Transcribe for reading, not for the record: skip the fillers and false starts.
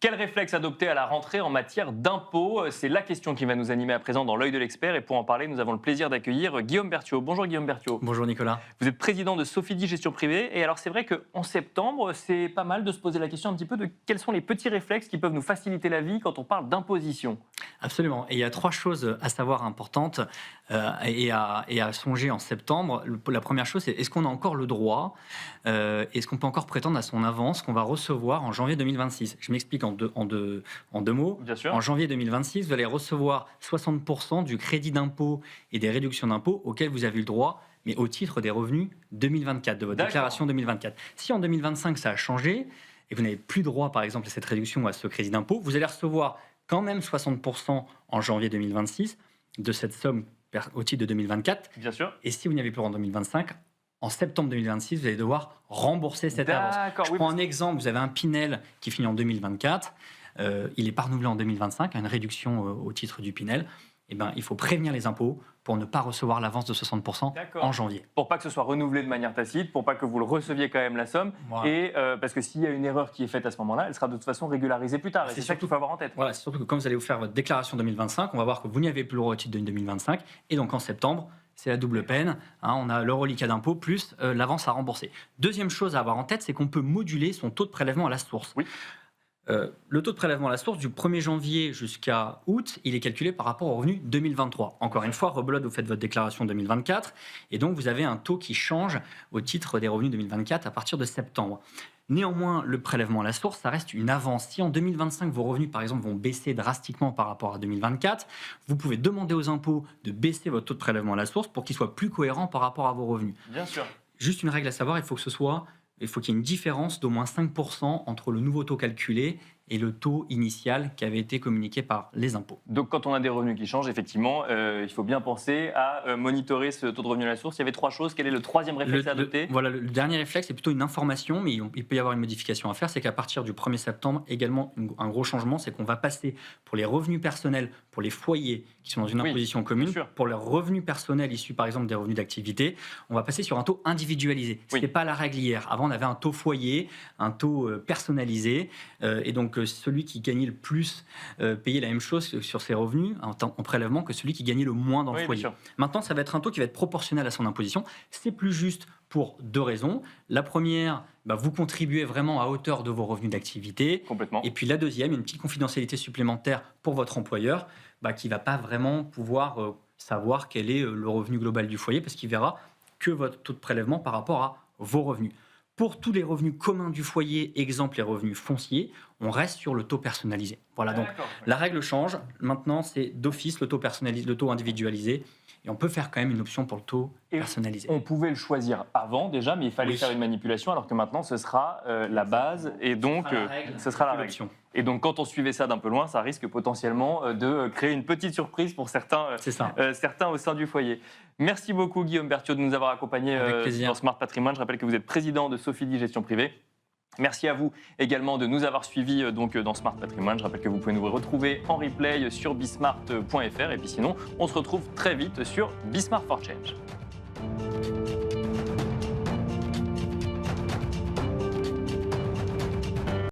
Quel réflexe adopter à la rentrée en matière d'impôts? C'est la question qui va nous animer à présent dans l'œil de l'expert. Et pour en parler, nous avons le plaisir d'accueillir Guillaume Berthiaud. Bonjour Guillaume Berthiaud. Bonjour Nicolas. Vous êtes président de Sofidy Gestion Privée. Et alors c'est vrai qu'en septembre, c'est pas mal de se poser la question un petit peu de quels sont les petits réflexes qui peuvent nous faciliter la vie quand on parle d'imposition. Absolument. Et il y a trois choses à savoir importantes et à songer en septembre. La première chose, c'est est-ce qu'on a encore le droit, est-ce qu'on peut encore prétendre à son avance qu'on va recevoir en janvier 2026? Je m'explique en deux mots. Bien sûr. En janvier 2026, vous allez recevoir 60% du crédit d'impôt et des réductions d'impôt auxquelles vous avez eu le droit, mais au titre des revenus 2024, de votre déclaration 2024. Si en 2025, ça a changé et vous n'avez plus droit, par exemple, à cette réduction ou à ce crédit d'impôt, vous allez recevoir quand même 60% en janvier 2026 de cette somme au titre de 2024. Bien sûr. Et si vous n'y avez plus en 2025, en septembre 2026, vous allez devoir rembourser cette avance. Je prends un exemple, vous avez un Pinel qui finit en 2024, il n'est pas renouvelé en 2025, une réduction au titre du Pinel. Eh ben, il faut prévenir les impôts pour ne pas recevoir l'avance de 60% en janvier. Pour pas que ce soit renouvelé de manière tacite, pour pas que vous le receviez quand même la somme, voilà. Et parce que s'il y a une erreur qui est faite à ce moment-là, elle sera de toute façon régularisée plus tard. Et c'est ça qu'il faut avoir en tête. Voilà, c'est surtout que quand vous allez vous faire votre déclaration 2025, on va voir que vous n'y avez plus le droit au titre de 2025, et donc en septembre, c'est la double peine. On a le reliquat d'impôt plus l'avance à rembourser. Deuxième chose à avoir en tête, c'est qu'on peut moduler son taux de prélèvement à la source. Oui. Le taux de prélèvement à la source, du 1er janvier jusqu'à août, il est calculé par rapport au revenu 2023. Encore une fois, rebelote, vous faites votre déclaration 2024, et donc vous avez un taux qui change au titre des revenus 2024 à partir de septembre. Néanmoins, le prélèvement à la source, ça reste une avance. Si en 2025, vos revenus, par exemple, vont baisser drastiquement par rapport à 2024, vous pouvez demander aux impôts de baisser votre taux de prélèvement à la source pour qu'il soit plus cohérent par rapport à vos revenus. Bien sûr. Juste une règle à savoir, il faut qu'il y ait une différence d'au moins 5% entre le nouveau taux calculé et le taux initial qui avait été communiqué par les impôts. Donc quand on a des revenus qui changent, effectivement, il faut bien penser à monitorer ce taux de revenu à la source. Il y avait trois choses. Quel est le troisième réflexe à adopter? Voilà, le dernier réflexe, c'est plutôt une information, mais il peut y avoir une modification à faire. C'est qu'à partir du 1er septembre, également, un gros changement, c'est qu'on va passer pour les revenus personnels, pour les foyers qui sont dans une imposition commune, pour les revenus personnels issus, par exemple, des revenus d'activité, on va passer sur un taux individualisé. Ce n'était pas la règle hier. Avant, on avait un taux foyer, un taux personnalisé, et donc celui qui gagnait le plus payait la même chose sur ses revenus en prélèvement que celui qui gagnait le moins dans le foyer. Maintenant, ça va être un taux qui va être proportionnel à son imposition. C'est plus juste pour deux raisons. La première, vous contribuez vraiment à hauteur de vos revenus d'activité. Complètement. Et puis la deuxième, une petite confidentialité supplémentaire pour votre employeur qui ne va pas vraiment pouvoir savoir quel est le revenu global du foyer parce qu'il verra que votre taux de prélèvement par rapport à vos revenus. Pour tous les revenus communs du foyer, exemple les revenus fonciers, on reste sur le taux personnalisé. Voilà, donc la règle change. Maintenant, c'est d'office le taux personnalisé, le taux individualisé. Et on peut faire quand même une option pour le taux personnalisé. On pouvait le choisir avant déjà, mais il fallait faire une manipulation, alors que maintenant, ce sera la base. Et donc, ce sera la règle. Et donc, quand on suivait ça d'un peu loin, ça risque potentiellement de créer une petite surprise pour certains au sein du foyer. Merci beaucoup, Guillaume Berthiaud, de nous avoir accompagnés dans Smart Patrimoine. Je rappelle que vous êtes président de Sofidy Gestion Privée. Merci à vous également de nous avoir suivis dans Smart Patrimoine. Je rappelle que vous pouvez nous retrouver en replay sur bismart.fr. Et puis sinon, on se retrouve très vite sur Bismart for Change.